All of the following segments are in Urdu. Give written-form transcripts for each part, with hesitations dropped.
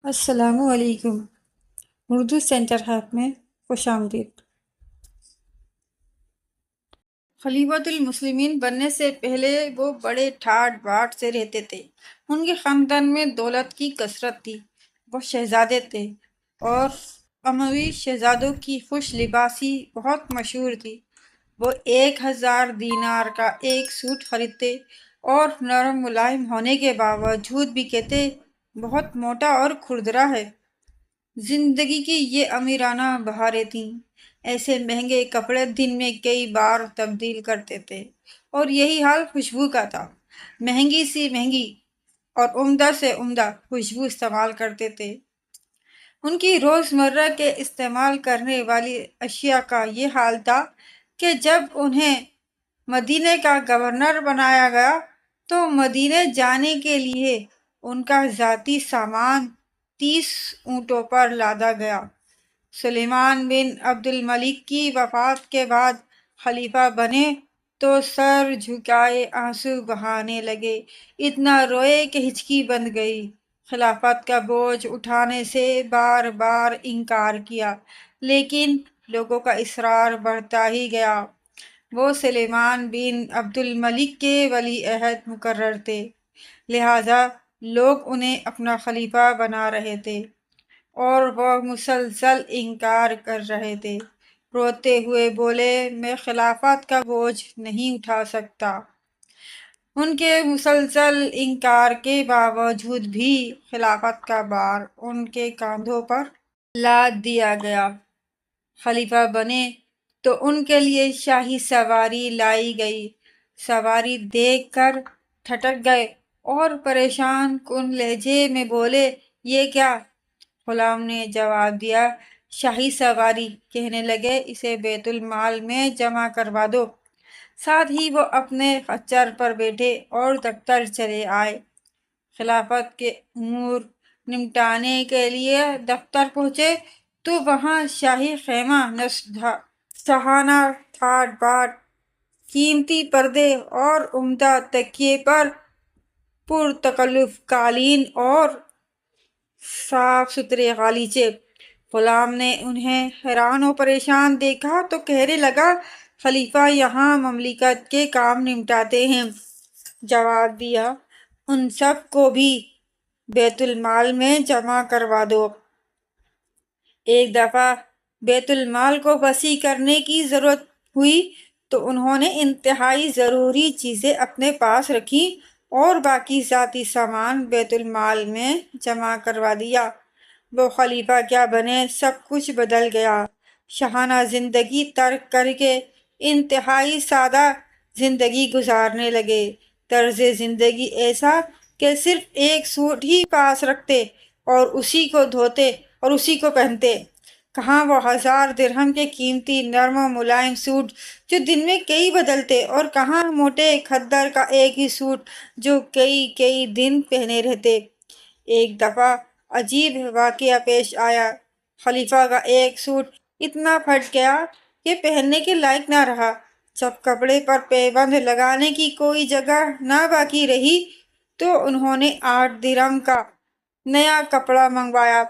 السلام علیکم۔ اردو سینٹر ہیپ میں خوش آمدید۔ خلیفۃ المسلمین بننے سے پہلے وہ بڑے ٹھاٹ باٹ سے رہتے تھے۔ ان کے خاندان میں دولت کی کثرت تھی۔ وہ شہزادے تھے اور اموی شہزادوں کی خوش لباسی بہت مشہور تھی۔ وہ 1000 دینار کا ایک سوٹ خریدتے اور نرم ملائم ہونے کے باوجود بھی کہتے بہت موٹا اور کھردرا ہے۔ زندگی کی یہ امیرانہ بہاریں تھیں۔ ایسے مہنگے کپڑے دن میں کئی بار تبدیل کرتے تھے اور یہی حال خوشبو کا تھا۔ مہنگی سی مہنگی اور عمدہ سے عمدہ خوشبو استعمال کرتے تھے۔ ان کی روزمرہ کے استعمال کرنے والی اشیاء کا یہ حال تھا کہ جب انہیں مدینے کا گورنر بنایا گیا تو مدینے جانے کے لیے ان کا ذاتی سامان 30 اونٹوں پر لادا گیا۔ سلیمان بن عبد الملک کی وفات کے بعد خلیفہ بنے تو سر جھکائے آنسو بہانے لگے، اتنا روئے کہ ہچکی بند گئی۔ خلافت کا بوجھ اٹھانے سے بار بار انکار کیا، لیکن لوگوں کا اصرار بڑھتا ہی گیا۔ وہ سلیمان بن عبد الملک کے ولی عہد مقرر تھے، لہذا لوگ انہیں اپنا خلیفہ بنا رہے تھے اور وہ مسلسل انکار کر رہے تھے۔ روتے ہوئے بولے، میں خلافت کا بوجھ نہیں اٹھا سکتا۔ ان کے مسلسل انکار کے باوجود بھی خلافت کا بار ان کے کاندھوں پر لاد دیا گیا۔ خلیفہ بنے تو ان کے لیے شاہی سواری لائی گئی۔ سواری دیکھ کر ٹھٹک گئے اور پریشان کن لہجے میں بولے، یہ کیا؟ غلام نے جواب دیا، شاہی سواری۔ کہنے لگے، اسے بیت المال میں جمع کروا دو۔ ساتھ ہی وہ اپنے خچر پر بیٹھے اور دفتر چلے آئے۔ خلافت کے امور نمٹانے کے لیے دفتر پہنچے تو وہاں شاہی خیمہ نصب تھا۔ شاہانہ ٹھاٹ باٹ، قیمتی پردے اور عمدہ تکیے پر پرتکلف قالین اور صاف ستھرے غالیچے۔ غلام نے انہیں حیران و پریشان دیکھا تو کہنے لگا، خلیفہ یہاں مملکت کے کام نمٹاتے ہیں۔ جواب دیا، ان سب کو بھی بیت المال میں جمع کروا دو۔ ایک دفعہ بیت المال کو وسیع کرنے کی ضرورت ہوئی تو انہوں نے انتہائی ضروری چیزیں اپنے پاس رکھیں اور باقی ذاتی سامان بیت المال میں جمع کروا دیا۔ وہ خلیفہ کیا بنے، سب کچھ بدل گیا۔ شاہانہ زندگی ترک کر کے انتہائی سادہ زندگی گزارنے لگے۔ طرز زندگی ایسا کہ صرف ایک سوٹ ہی پاس رکھتے اور اسی کو دھوتے اور اسی کو پہنتے۔ کہاں وہ 1000 درہم کے قیمتی نرم و ملائم سوٹ جو دن میں کئی بدلتے، اور کہاں موٹے کھدر کا ایک ہی سوٹ جو کئی دن پہنے رہتے۔ ایک دفعہ عجیب واقعہ پیش آیا۔ خلیفہ کا ایک سوٹ اتنا پھٹ گیا کہ پہننے کے لائق نہ رہا۔ جب کپڑے پر پیبند لگانے کی کوئی جگہ نہ باقی رہی تو انہوں نے 8 درہم کا نیا کپڑا منگوایا۔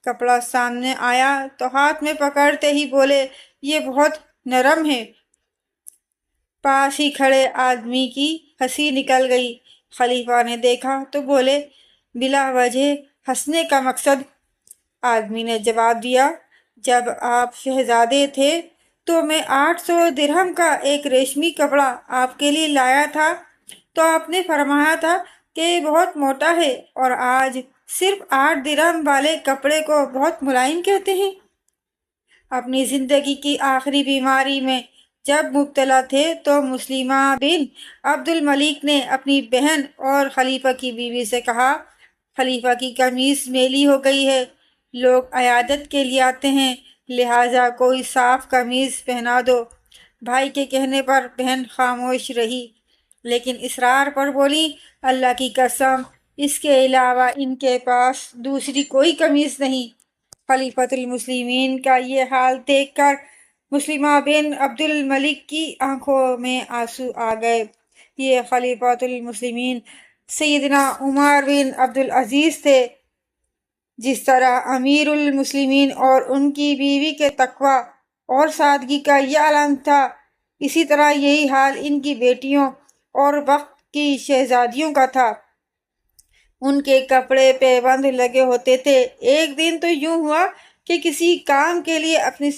کپڑا سامنے آیا تو ہاتھ میں پکڑتے ہی بولے، یہ بہت نرم ہے۔ پاس ہی کھڑے آدمی کی ہنسی نکل گئی۔ خلیفہ نے دیکھا تو بولے، بلا وجہ ہنسنے کا مقصد؟ آدمی نے جواب دیا، جب آپ شہزادے تھے تو میں 800 درہم کا ایک ریشمی کپڑا آپ کے لیے لایا تھا تو آپ نے فرمایا تھا کہ یہ بہت موٹا ہے، اور آج صرف 8 درہم والے کپڑے کو بہت ملائم کہتے ہیں۔ اپنی زندگی کی آخری بیماری میں جب مبتلا تھے تو مسلمہ بن عبد الملک نے اپنی بہن اور خلیفہ کی بیوی سے کہا، خلیفہ کی قمیص میلی ہو گئی ہے، لوگ عیادت کے لیے آتے ہیں، لہٰذا کوئی صاف قمیص پہنا دو۔ بھائی کے کہنے پر بہن خاموش رہی، لیکن اصرار پر بولی، اللہ کی قسم، اس کے علاوہ ان کے پاس دوسری کوئی قمیص نہیں۔ خلیفۃ المسلمین کا یہ حال دیکھ کر مسلمہ بن عبد الملک کی آنکھوں میں آنسو آ گئے۔ یہ خلیفۃ المسلمین سیدنا عمر بن عبد العزیز تھے۔ جس طرح امیر المسلمین اور ان کی بیوی کے تقوی اور سادگی کا یہ علم تھا، اسی طرح یہی حال ان کی بیٹیوں اور وقت کی شہزادیوں کا تھا۔ ان کے کپڑے پیبند لگے ہوتے تھے۔ ایک دن تو یوں ہوا کہ کسی کام کے لیے اپنی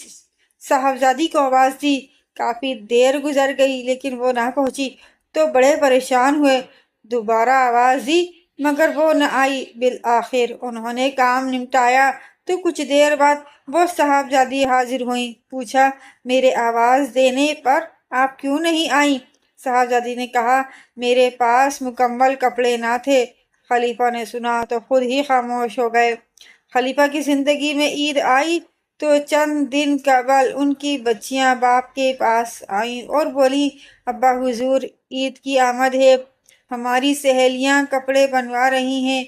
صاحبزادی کو آواز دی۔ کافی دیر گزر گئی لیکن وہ نہ پہنچی تو بڑے پریشان ہوئے۔ دوبارہ آواز دی مگر وہ نہ آئی۔ بالآخر انہوں نے کام نمٹایا تو کچھ دیر بعد وہ صاحبزادی حاضر ہوئیں۔ پوچھا، میرے آواز دینے پر آپ کیوں نہیں آئیں؟ صاحبزادی نے کہا، میرے پاس مکمل کپڑے نہ تھے۔ خلیفہ نے سنا تو خود ہی خاموش ہو گئے۔ خلیفہ کی زندگی میں عید آئی تو چند دن قبل ان کی بچیاں باپ کے پاس آئیں اور بولیں، ابا حضور عید کی آمد ہے، ہماری سہیلیاں کپڑے بنوا رہی ہیں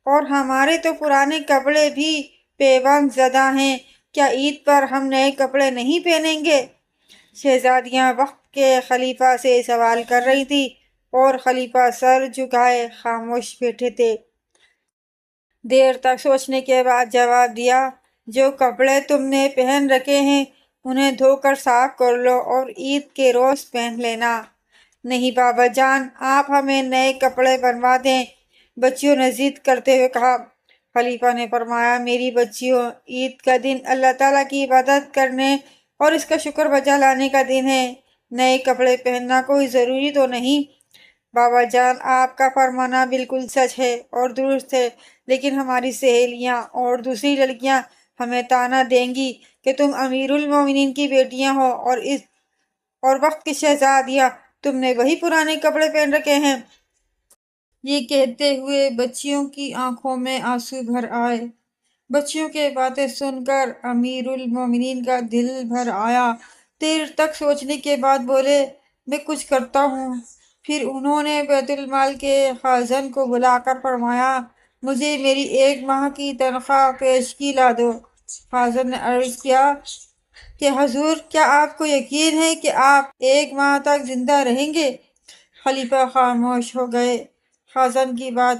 اور ہمارے تو پرانے کپڑے بھی پیبند زدہ ہیں، کیا عید پر ہم نئے کپڑے نہیں پہنیں گے؟ شہزادیاں وقت کے خلیفہ سے سوال کر رہی تھی اور خلیفہ سر جھکائے خاموش بیٹھے تھے۔ دیر تک سوچنے کے بعد جواب دیا، جو کپڑے تم نے پہن رکھے ہیں انہیں دھو کر صاف کر لو اور عید کے روز پہن لینا۔ نہیں بابا جان، آپ ہمیں نئے کپڑے بنوا دیں، بچیوں نے ضد کرتے ہوئے کہا۔ خلیفہ نے فرمایا، میری بچیوں، عید کا دن اللہ تعالیٰ کی عبادت کرنے اور اس کا شکر بجا لانے کا دن ہے، نئے کپڑے پہننا کوئی ضروری تو نہیں۔ بابا جان، آپ کا فرمانا بالکل سچ ہے اور درست ہے، لیکن ہماری سہیلیاں اور دوسری لڑکیاں ہمیں طعنہ دیں گی کہ تم امیر المومنین کی بیٹیاں ہو اور وقت کی شہزادیاں، تم نے وہی پرانے کپڑے پہن رکھے ہیں۔ یہ کہتے ہوئے بچیوں کی آنکھوں میں آنسو بھر آئے۔ بچیوں کے باتیں سن کر امیر المومنین کا دل بھر آیا۔ دیر تک سوچنے کے بعد بولے، میں کچھ کرتا ہوں۔ پھر انہوں نے بیت المال کے خازن کو بلا کر فرمایا، مجھے میری 1 ماہ کی تنخواہ پیشگی لا دو۔ خازن نے عرض کیا کہ حضور، کیا آپ کو یقین ہے کہ آپ 1 ماہ تک زندہ رہیں گے؟ خلیفہ خاموش ہو گئے۔ خازن کی بات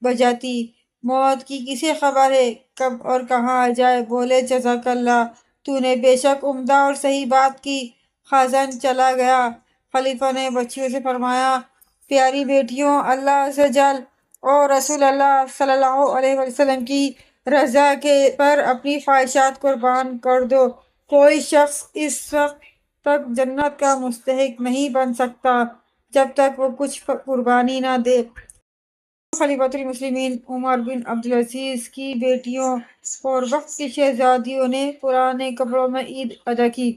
بجاتی، موت کی کسے خبر ہے، کب اور کہاں آ جائے؟ بولے، جزاک اللہ، تو نے بے شک عمدہ اور صحیح بات کی۔ خازن چلا گیا۔ خلیفہ نے بچیوں سے فرمایا، پیاری بیٹیوں، اللہ عز و جل اور رسول اللہ صلی اللہ علیہ وسلم کی رضا کے پر اپنی خواہشات قربان کر دو۔ کوئی شخص اس وقت تک جنت کا مستحق نہیں بن سکتا جب تک وہ کچھ قربانی نہ دے۔ خلیفۃ المسلمین عمر بن عبدالعزیز کی بیٹیوں اور وقت کی شہزادیوں نے پرانے کپڑوں میں عید ادا کی۔